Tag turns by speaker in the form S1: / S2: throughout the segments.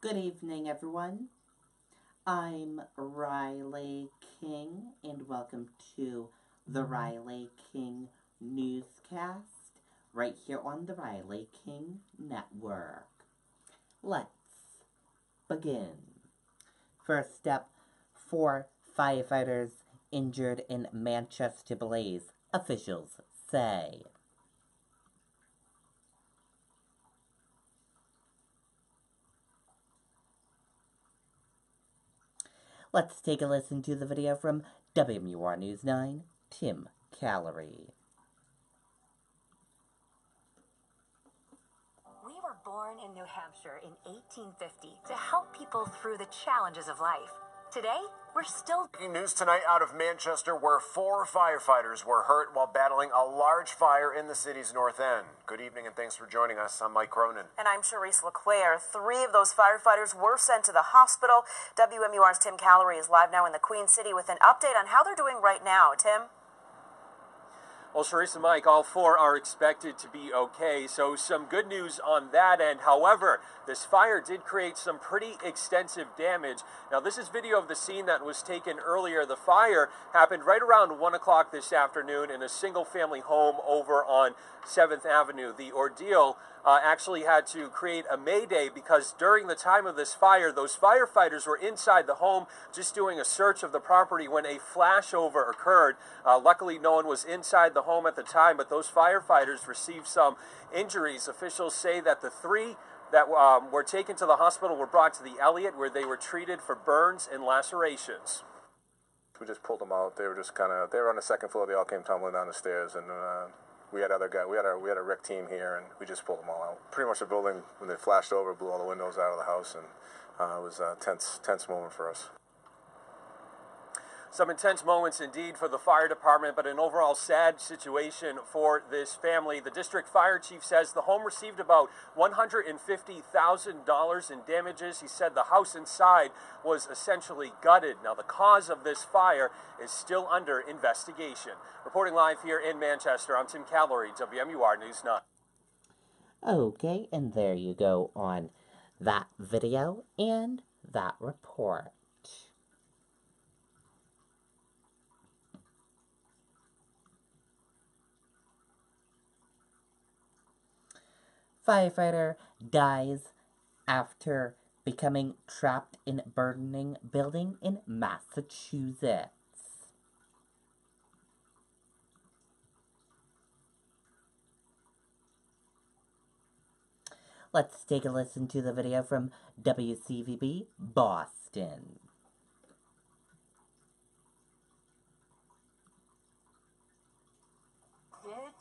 S1: Good evening, everyone. I'm Riley King, and welcome to the Riley King Newscast, right here on the Riley King Network. Let's begin. First up, 4 firefighters injured in Manchester blaze, officials say. Let's take a listen to the video from WMUR News 9, Tim Callery.
S2: We were born in New Hampshire in 1850 to help people through the challenges of life. Today, we're still...
S3: Breaking news tonight out of Manchester, where 4 firefighters were hurt while battling a large fire in the city's north end. Good evening and thanks for joining us. I'm Mike Cronin.
S4: And I'm Charisse LeClaire. 3 of those firefighters were sent to the hospital. WMUR's Tim Callery is live now in the Queen City with an update on how they're doing right now. Tim?
S5: Well, Charisse and Mike, all 4 are expected to be okay, so some good news on that end. However, this fire did create some pretty extensive damage. Now, this is video of the scene that was taken earlier. The fire happened right around 1 o'clock this afternoon in a single-family home over on 7th Avenue. The ordeal actually had to create a mayday because during the time of this fire, those firefighters were inside the home just doing a search of the property when a flashover occurred. Luckily, no one was inside the home at the time, but those firefighters received some injuries. Officials say that the 3 that were taken to the hospital were brought to the Elliott, where they were treated for burns and lacerations.
S6: We just pulled them out. They were just they were on the second floor. They all came tumbling down the stairs, and we had other guys. We had a rec team here, and we just pulled them all out. Pretty much the building, when they flashed over, blew all the windows out of the house, and it was a tense moment for us.
S5: Some intense moments indeed for the fire department, but an overall sad situation for this family. The district fire chief says the home received about $150,000 in damages. He said the house inside was essentially gutted. Now, the cause of this fire is still under investigation. Reporting live here in Manchester, I'm Tim Callery, WMUR News 9.
S1: Okay, and there you go on that video and that report. Firefighter dies after becoming trapped in burning building in Massachusetts. Let's take a listen to the video from WCVB Boston.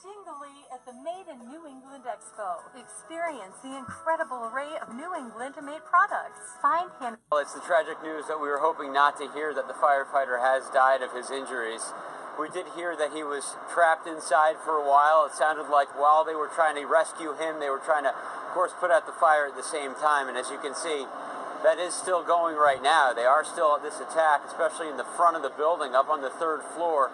S7: Jingly at the Made in New England Expo. Experience the incredible array of New England-made products. Find him.
S8: Well, it's the tragic news that we were hoping not to hear, that the firefighter has died of his injuries. We did hear that he was trapped inside for a while. It sounded like while they were trying to rescue him, they were trying to, of course, put out the fire at the same time. And as you can see, that is still going right now. They are still at this attack, especially in the front of the building, up on the 3rd floor.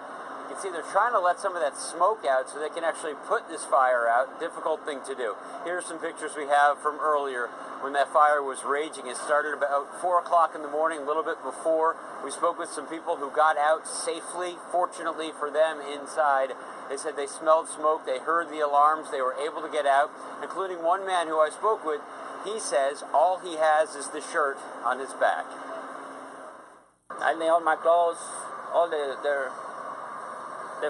S8: You can see they're trying to let some of that smoke out so they can actually put this fire out. Difficult thing to do. Here's some pictures we have from earlier when that fire was raging. It started about 4 o'clock in the morning, a little bit before. We spoke with some people who got out safely, fortunately for them, inside. They said they smelled smoke, they heard the alarms, they were able to get out, including one man who I spoke with. He says all he has is the shirt on his back.
S9: I lay all my clothes, all the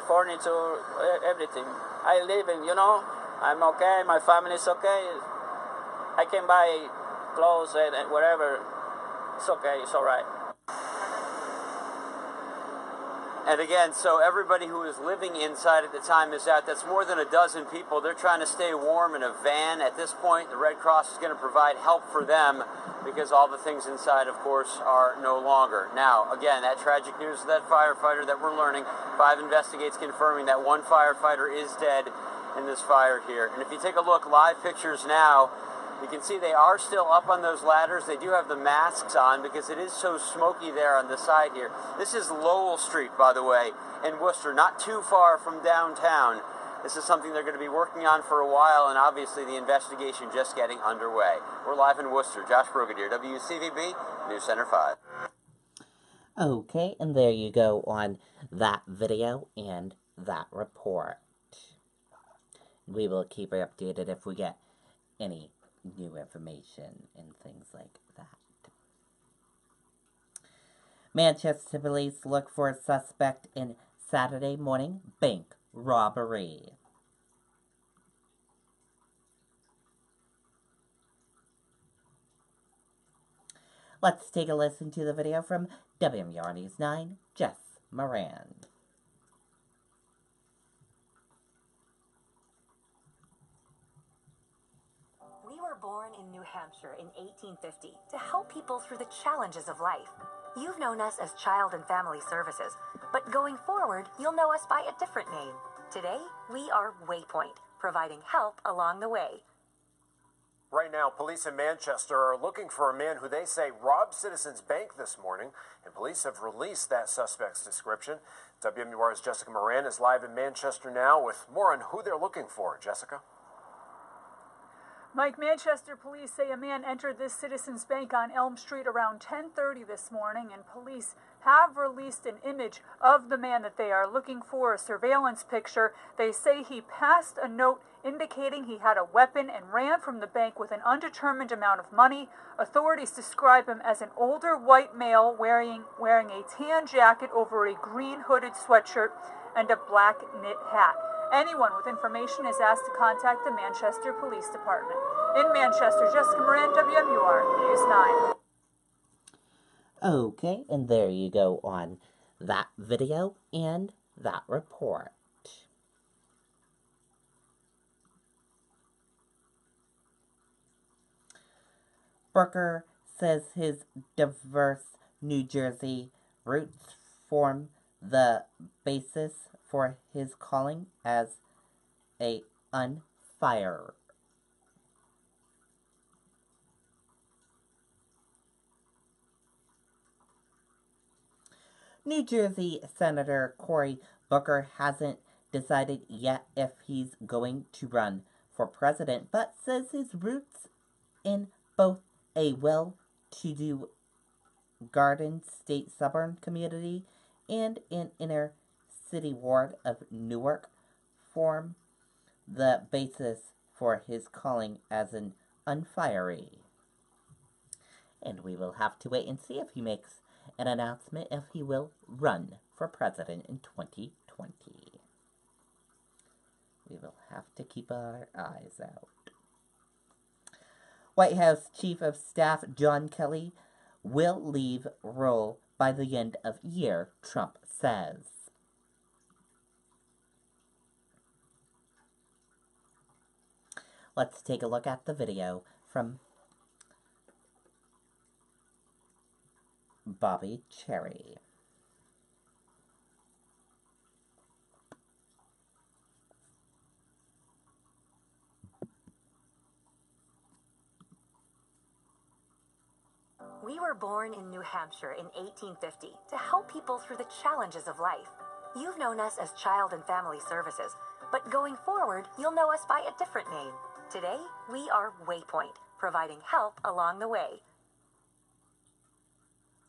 S9: furniture, everything. I live in, I'm okay, my family's okay. I can buy clothes and whatever. It's okay, it's all right.
S8: And again, so everybody who was living inside at the time is out. That's more than a dozen people. They're trying to stay warm in a van. At this point, the Red Cross is going to provide help for them because all the things inside, of course, are no longer. Now, again, that tragic news of that firefighter that we're learning, 5 investigates confirming that 1 firefighter is dead in this fire here. And if you take a look, live pictures now, you can see they are still up on those ladders. They do have the masks on because it is so smoky there on the side here. This is Lowell Street, by the way, in Worcester, not too far from downtown. This is something they're going to be working on for a while, and obviously the investigation just getting underway. We're live in Worcester. Josh Brigadier, WCVB, News Center 5.
S1: Okay, and there you go on that video and that report. We will keep you updated if we get any new information and things like that. Manchester police look for a suspect in Saturday morning bank robbery. Let's take a listen to the video from WMUR News 9, Jess Moran.
S2: We were born in New Hampshire in 1850 to help people through the challenges of life. You've known us as Child and Family Services, but going forward, you'll know us by a different name. Today, we are Waypoint, providing help along the way.
S3: Right now, police in Manchester are looking for a man who they say robbed Citizens Bank this morning, and police have released that suspect's description. WMUR's Jessica Moran is live in Manchester now with more on who they're looking for. Jessica?
S10: Mike, Manchester police say a man entered this Citizens Bank on Elm Street around 10:30 this morning, and police have released an image of the man that they are looking for, a surveillance picture. They say he passed a note indicating he had a weapon and ran from the bank with an undetermined amount of money. Authorities describe him as an older white male wearing a tan jacket over a green hooded sweatshirt and a black knit hat. Anyone with information is asked to contact the Manchester Police Department. In Manchester, Jessica Moran, WMUR News 9.
S1: Okay, and there you go on that video and that report. Booker says his diverse New Jersey roots form the basis for his calling as a unfirer. New Jersey Senator Cory Booker hasn't decided yet if he's going to run for president, but says his roots in both a well-to-do Garden State suburban community and an inner city ward of Newark form the basis for his calling as an unfiery. And we will have to wait and see if he makes an announcement if he will run for president in 2020. We will have to keep our eyes out. White House Chief of Staff John Kelly will leave role by the end of year, Trump says. Let's take a look at the video from Bobby Cherry.
S2: We were born in New Hampshire in 1850 to help people through the challenges of life. You've known us as Child and Family Services, but going forward, you'll know us by a different name. Today, we are Waypoint, providing help along the way.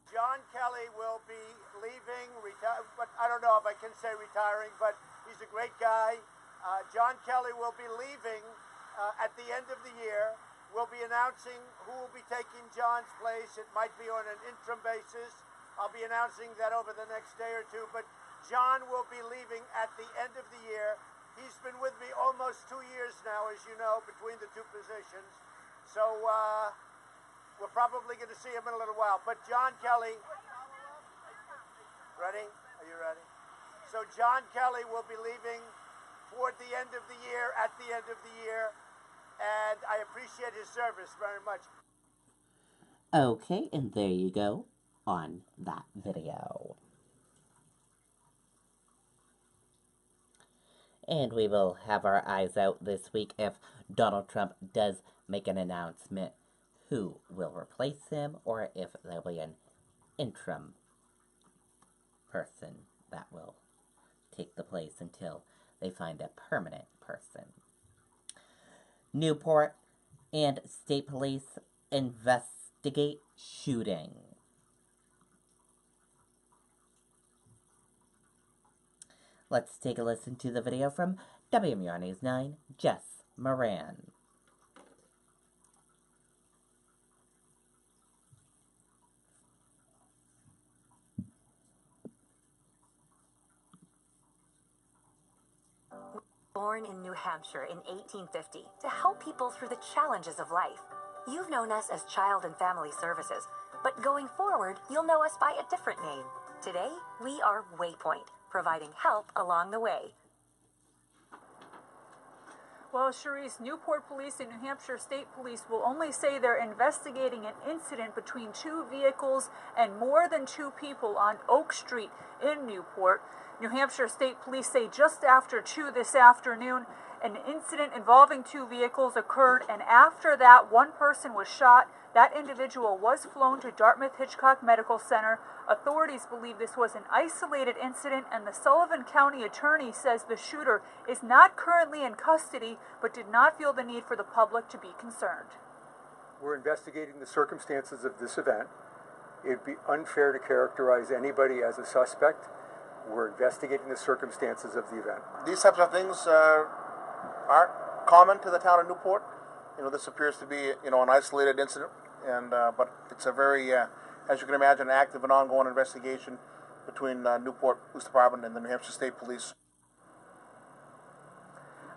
S11: John Kelly will be leaving, but I don't know if I can say retiring, but he's a great guy. John Kelly will be leaving at the end of the year. We'll be announcing who will be taking John's place. It might be on an interim basis. I'll be announcing that over the next day or two, but John will be leaving at the end of the year. He's been with me almost 2 years now, as you know, between the two positions. So we're probably going to see him in a little while. But John Kelly, ready? Are you ready? So John Kelly will be leaving toward the end of the year, at the end of the year. And I appreciate his service very much.
S1: Okay, and there you go on that video. And we will have our eyes out this week if Donald Trump does make an announcement who will replace him or if there'll be an interim person that will take the place until they find a permanent person. Newport and state police investigate shooting. Let's take a listen to the video from WMUR News 9, Jess Moran.
S2: Born in New Hampshire in 1850 to help people through the challenges of life. You've known us as Child and Family Services, but going forward, you'll know us by a different name. Today, we are Waypoint, providing help along the way.
S10: Well, Cherise, Newport Police and New Hampshire State Police will only say they're investigating an incident between two vehicles and more than two people on Oak Street in Newport. New Hampshire State Police say just after 2 this afternoon, an incident involving two vehicles occurred, and after that, one person was shot. That individual was flown to Dartmouth-Hitchcock Medical Center. Authorities believe this was an isolated incident, and the Sullivan County attorney says the shooter is not currently in custody, but did not feel the need for the public to be concerned.
S12: We're investigating the circumstances of this event. It'd be unfair to characterize anybody as a suspect. We're investigating the circumstances of the event.
S13: These types of things aren't common to the town of Newport. This appears to be, an isolated incident, and but it's a very, as you can imagine, active and ongoing investigation between Newport Police Department and the New Hampshire State Police.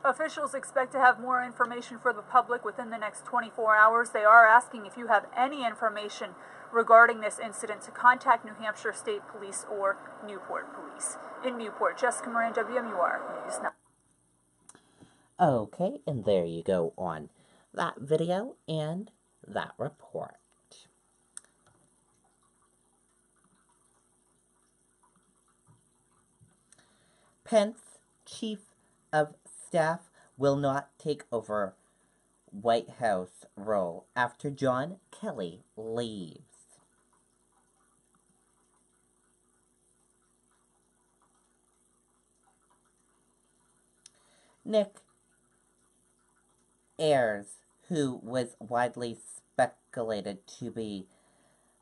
S10: Officials expect to have more information for the public within the next 24 hours. They are asking if you have any information regarding this incident to contact New Hampshire State Police or Newport Police. In Newport, Jessica Moran, WMUR News 9.
S1: Okay, and there you go on that video and that report. Pence, Chief of Staff, will not take over White House role after John Kelly leaves. Nick Ayers, who was widely speculated to be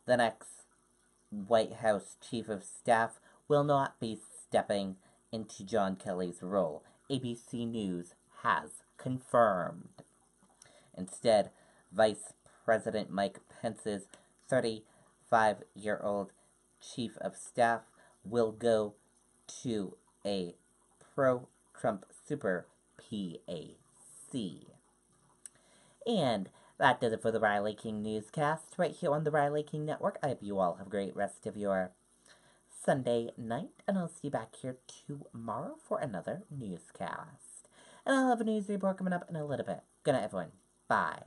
S1: the next White House Chief of Staff, will not be stepping into John Kelly's role, ABC News has confirmed. Instead, Vice President Mike Pence's 35-year-old Chief of Staff will go to a pro-Trump super PAC. And that does it for the Riley King Newscast right here on the Riley King Network. I hope you all have a great rest of your Sunday night, and I'll see you back here tomorrow for another newscast. And I'll have a news report coming up in a little bit. Good night, everyone. Bye.